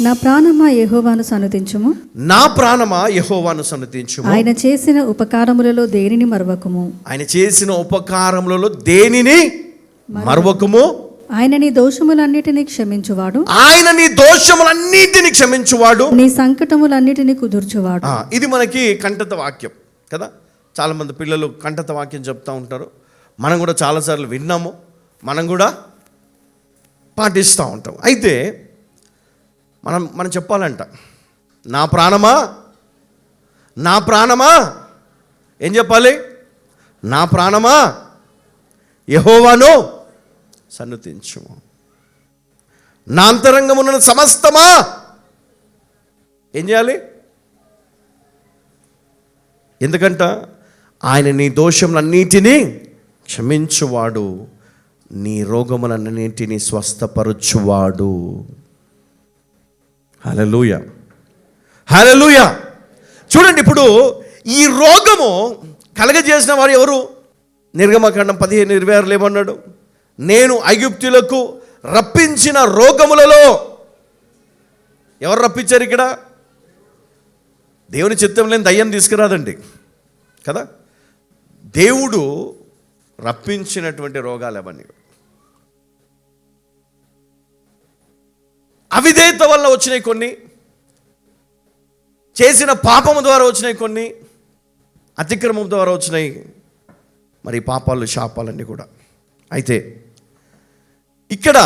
నా ప్రాణమా యెహోవాను సన్నుతించుము, నా ప్రాణమా యెహోవాను సన్నుతించుము. ఆయన చేసిన ఉపకారములలో దేనిని మరువకుము, ఆయన చేసిన ఉపకారములలో దేనిని మరువకుము. ఆయన నీ దోషములన్నిటినీ క్షమించువాడు, ఆయన నీ దోషములన్నిటిని క్షమించువాడు, నీ సంకటములన్నిటినీ కుదుర్చువాడు. ఇది మనకి కంఠత వాక్యం కదా. చాలామంది పిల్లలు కంఠత వాక్యం చెప్తూ ఉంటారు. మనం కూడా చాలాసార్లు విన్నాము, మనం కూడా పాటిస్తూ ఉంటాం. అయితే మనం చెప్పాలంట, నా ప్రాణమా, నా ప్రాణమా, ఏం చెప్పాలి? నా ప్రాణమా యెహోవాను సన్నుతించుము, నా అంతరంగమున్న సమస్తమా ఏం చేయాలి? ఎందుకంట ఆయన నీ దోషములన్నిటినీ క్షమించువాడు, నీ రోగములన్నిటినీ స్వస్థపరచువాడు. హల్లెలూయా, హల్లెలూయా. చూడండి, ఇప్పుడు ఈ రోగము కలగజేసిన వారు ఎవరు? నిర్గమకాండం 15:26 ఏమన్నాడు? నేను ఐగుప్తులకు రప్పించిన రోగములలో, ఎవరు రప్పించారు ఇక్కడ? దేవుని చిత్తం లేని దయ్యం తీసుకురాదండి కదా. దేవుడు రప్పించినటువంటి రోగాలు అవన్నీ అవిధేయత వల్ల వచ్చినాయి, కొన్ని చేసిన పాపము ద్వారా వచ్చినాయి, కొన్ని అతిక్రమం ద్వారా వచ్చినాయి. మరి పాపాలు శాపాలన్నీ కూడా. అయితే ఇక్కడ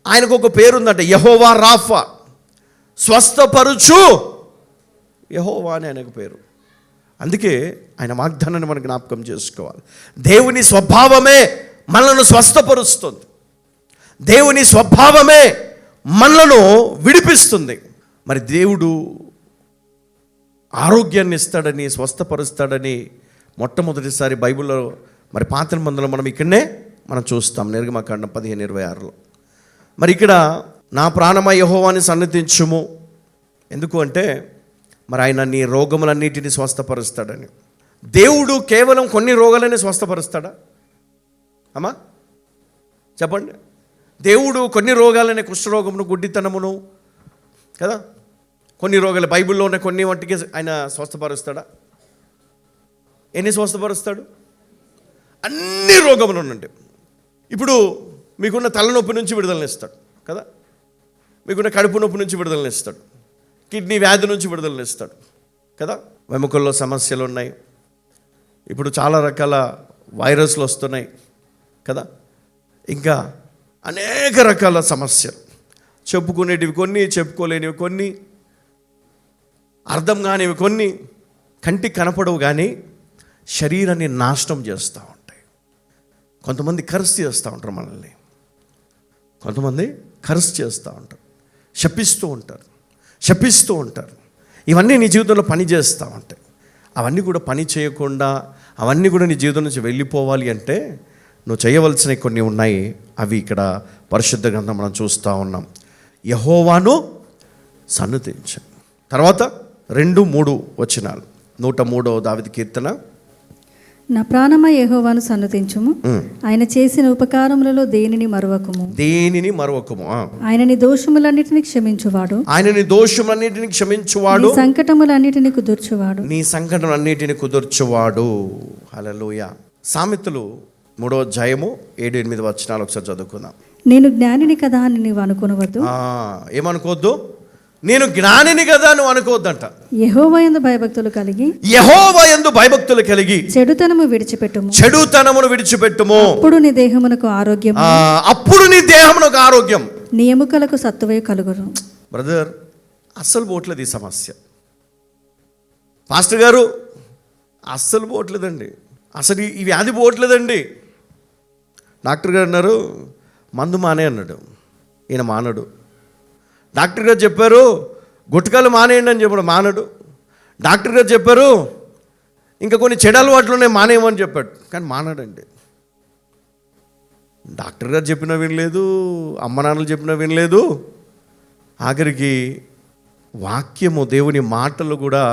ఆయనకు ఒక పేరుందంట, యెహోవా రాఫా, స్వస్థపరుచు యెహోవా అని ఆయనకు పేరు. అందుకే ఆయన వాగ్దానాన్ని మనం జ్ఞాపకం చేసుకోవాలి. దేవుని స్వభావమే మనలను స్వస్థపరుస్తుంది, దేవుని స్వభావమే మనలను విడిపిస్తుంది. మరి దేవుడు ఆరోగ్యాన్ని ఇస్తాడని, స్వస్థపరుస్తాడని మొట్టమొదటిసారి బైబిల్లో, మరి పాత నిబంధనలో మనం ఇక్కడనే మనం చూస్తాం, నిర్గమకాండం 15:26. మరి ఇక్కడ నా ప్రాణమా యెహోవాని సన్నుతించుము, ఎందుకు అంటే మరి ఆయన నీ రోగములన్నిటిని స్వస్థపరుస్తాడని. దేవుడు కేవలం కొన్ని రోగాలనే స్వస్థపరుస్తాడా అమ్మా? చెప్పండి. దేవుడు కొన్ని రోగాలనే, కుష్ఠరోగమును, గుడ్డితనమును కదా, కొన్ని రోగాలు బైబిల్లో ఉన్న కొన్ని వాటికి ఆయన స్వస్థపరుస్తాడా? ఎన్ని స్వస్థపరుస్తాడు? అన్ని రోగముల నుండి. ఇప్పుడు మీకున్న తలనొప్పి నుంచి విడుదలనిస్తాడు కదా, మీకున్న కడుపు నొప్పి నుంచి విడుదలనిస్తాడు, కిడ్నీ వ్యాధి నుంచి విడుదలనిస్తాడు కదా, వెముకల్లో సమస్యలు ఉన్నాయి, ఇప్పుడు చాలా రకాల వైరస్లు వస్తున్నాయి కదా, ఇంకా అనేక రకాల సమస్యలు, చెప్పుకునేటివి కొన్ని, చెప్పుకోలేనివి కొన్ని, అర్థం కానివి కొన్ని, కంటికి కనపడవు కానీ శరీరాన్ని నాశనం చేస్తూ ఉంటాయి. కొంతమంది కర్స్ చేస్తూ ఉంటారు మనల్ని, కొంతమంది కర్స్ చేస్తూ ఉంటారు, శపిస్తూ ఉంటారు. ఇవన్నీ నీ జీవితంలో పని చేస్తూ ఉంటాయి. అవన్నీ కూడా పని చేయకుండా, అవన్నీ కూడా నీ జీవితం నుంచి వెళ్ళిపోవాలి అంటే నువ్వు చేయవలసినవి కొన్ని ఉన్నాయి. అవి ఇక్కడ పరిశుద్ధ గ్రంథం మనం చూస్తూ ఉన్నాం. యెహోవాను సన్నుతించు. తర్వాత 2-3 వచనాలు, 103వ దావీదు కీర్తన. నా ప్రాణమా యెహోవాను సన్నుతించుము, ఆయన చేసిన ఉపకారములలో దేనిని మరువకుము, ఆయన నీ దోషములన్నిటిని క్షమించువాడు, నీ సంకటములన్నిటిని కుదుర్చువాడు. హల్లెలూయా. సామెతలు 3వ అధ్యాయము 7-8 వచనాలు ఒకసారి చదువుకుందాం. నేను జ్ఞానిని కదా అని నీవు అనుకొనవద్దు. ఏమనుకోవద్దు? నేను జ్ఞానిని కదా నువ్వు అనుకోవద్దంట. యెహోవా యందు భయభక్తులు కలిగి చెడుతనమును విడిచిపెట్టుము. అప్పుడు నీ దేహమునకు ఆరోగ్యం, నీ ఎముకలకు సత్తువే కలుగును. బ్రదర్, అస్సలు పోవట్లేదు ఈ సమస్య. పాస్టర్ గారు అస్సలు పోవట్లేదండి, అసలు ఈ వ్యాధి పోవట్లేదండి. డాక్టర్ గారు అన్నారు మందు మానే అన్నాడు, ఈయన మానడు. డాక్టర్ గారు చెప్పారు గుట్కాలు మానేయండి అని చెప్పాడు, మానడు. డాక్టర్ గారు చెప్పారు ఇంకా కొన్ని చెడు అలవాట్లునే మానేయమని చెప్పాడు, కానీ మానడండి. డాక్టర్ గారు చెప్పినా వినలేదు, అమ్మ నాన్నలు చెప్పినా వినలేదు, ఆఖరికి వాక్యము, దేవుని మాటలు కూడా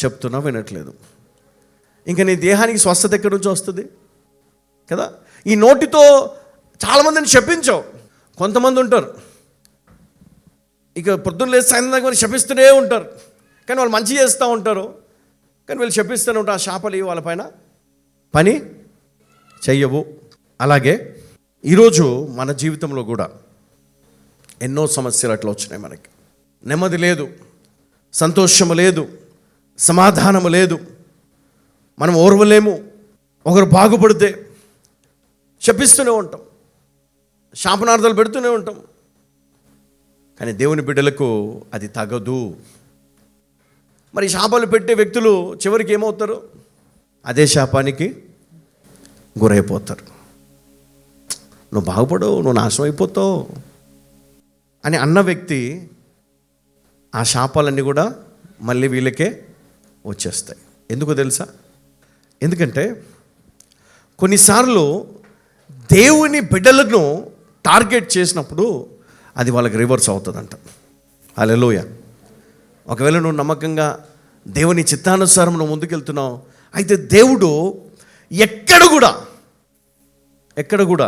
చెప్తున్నా వినట్లేదు. ఇంకా నీ దేహానికి స్వస్థత ఎక్కడి నుంచి వస్తుంది కదా? ఈ నోటితో చాలామందిని చెప్పించావు. కొంతమంది ఉంటారు ఇక పొద్దున్న లేచి సాయంత్రం దాకా శపిస్తూనే ఉంటారు, కానీ వాళ్ళు మంచి చేస్తూ ఉంటారు, కానీ వీళ్ళు శపిస్తూనే ఉంటారు. ఆ శాపాలు ఇవి వాళ్ళపైన పని చెయ్యవు. అలాగే ఈరోజు మన జీవితంలో కూడా ఎన్నో సమస్యలు అట్లా వచ్చినాయి. మనకి నెమ్మది లేదు, సంతోషము లేదు, సమాధానము లేదు, మనం ఓర్వలేము. ఒకరు బాగుపడితే శపిస్తూనే ఉంటాం, శాపనార్థాలు పెడుతూనే ఉంటాం. కానీ దేవుని బిడ్డలకు అది తగదు. మరి శాపాలు పెట్టే వ్యక్తులు చివరికి ఏమవుతారు? అదే శాపానికి గురైపోతారు. నువ్వు బాగుపడవు, నువ్వు నాశనం అయిపోతావు అని అన్న వ్యక్తి ఆ శాపాలన్నీ కూడా మళ్ళీ వీళ్ళకే వచ్చేస్తాయి. ఎందుకో తెలుసా? ఎందుకంటే కొన్నిసార్లు దేవుని బిడ్డలను టార్గెట్ చేసినప్పుడు అది వాళ్ళకి రివర్స్ అవుతుందంట. హల్లెలూయా. ఒకవేళ నువ్వు నమ్మకంగా దేవుని చిత్తానుసారం నువ్వు ముందుకెళ్తున్నావు, అయితే దేవుడు ఎక్కడ కూడా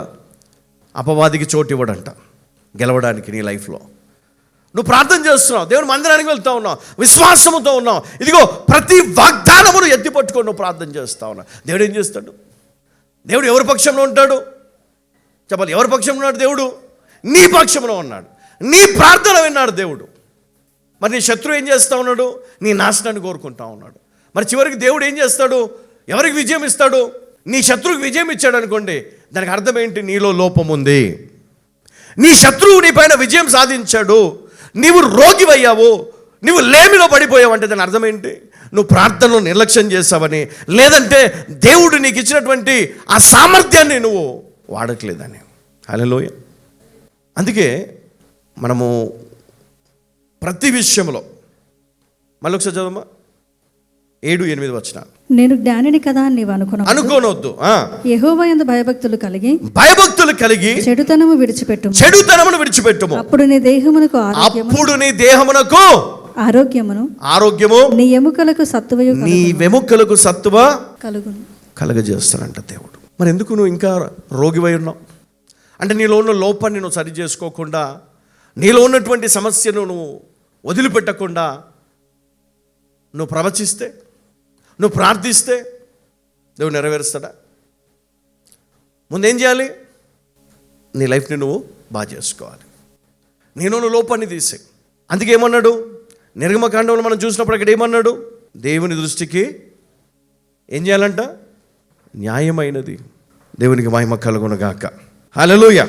అపవాదికి చోటు ఇవ్వడంట గెలవడానికి. నీ లైఫ్లో నువ్వు ప్రార్థన చేస్తున్నావు, దేవుని మందిరానికి వెళ్తా ఉన్నావు, విశ్వాసముతో ఉన్నావు, ఇదిగో ప్రతి వాగ్దానమును ఎత్తి పట్టుకొని నువ్వు ప్రార్థన చేస్తా ఉన్నావు. దేవుడు ఏం చేస్తాడు? దేవుడు ఎవరి పక్షంలో ఉంటాడు చెప్పాలి? ఎవరి పక్షంలో ఉన్నాడు దేవుడు? నీ పక్షంలో ఉన్నాడు. నీ ప్రార్థన విన్నాడు దేవుడు. మరి నీ శత్రువు ఏం చేస్తూ ఉన్నాడు? నీ నాశనాన్ని కోరుకుంటా ఉన్నాడు. మరి చివరికి దేవుడు ఏం చేస్తాడు? ఎవరికి విజయం ఇస్తాడు? నీ శత్రువుకి విజయం ఇచ్చాడు అనుకోండి, దానికి అర్థం ఏంటి? నీలో లోపం ఉంది. నీ శత్రువు నీ పైన విజయం సాధించాడు, నీవు రోగివయ్యావు, నువ్వు లేమిలో పడిపోయావు అంటే దాని అర్థం ఏంటి? నువ్వు ప్రార్థనలో నిర్లక్ష్యం చేస్తావని, లేదంటే దేవుడు నీకు ఇచ్చినటువంటి ఆ సామర్థ్యాన్ని నువ్వు వాడట్లేదని. హల్లెలూయా. అందుకే మనము ప్రతి విషయంలో మళ్ళీ ఒకసారి చదవమ్మా, 7-8 వచనాలు. నేను జ్ఞానిని కదా అని నీవు అనుకోనొద్దు. యెహోవా యందు భయభక్తులు కలిగి చెడుతనమును విడిచిపెట్టుము. అప్పుడు నీ దేహమునకు ఆరోగ్యమును నీ ఎముకలకు సత్తువ కలుగజేస్తానంట దేవుడు. మరి ఎందుకు నువ్వు ఇంకా రోగివై ఉన్నావు? అంటే నీలో ఉన్న లోపాన్ని నువ్వు సరి చేసుకోకుండా, నీలో ఉన్నటువంటి సమస్యను నువ్వు వదిలిపెట్టకుండా నువ్వు ప్రవచిస్తే, నువ్వు ప్రార్థిస్తే దేవుడు నెరవేరుస్తాడా? ముందేం చేయాలి? నీ లైఫ్ని నువ్వు బాగా చేసుకోవాలి. నువ్వు లోపాన్ని తీసే. అందుకే ఏమన్నాడు? నిర్గమకాండంలో మనం చూసినప్పుడు అక్కడ ఏమన్నాడు? దేవుని దృష్టికి ఏం చేయాలంట? న్యాయమైనది. దేవునికి మహిమ కలుగును గాక. హల్లెలూయా.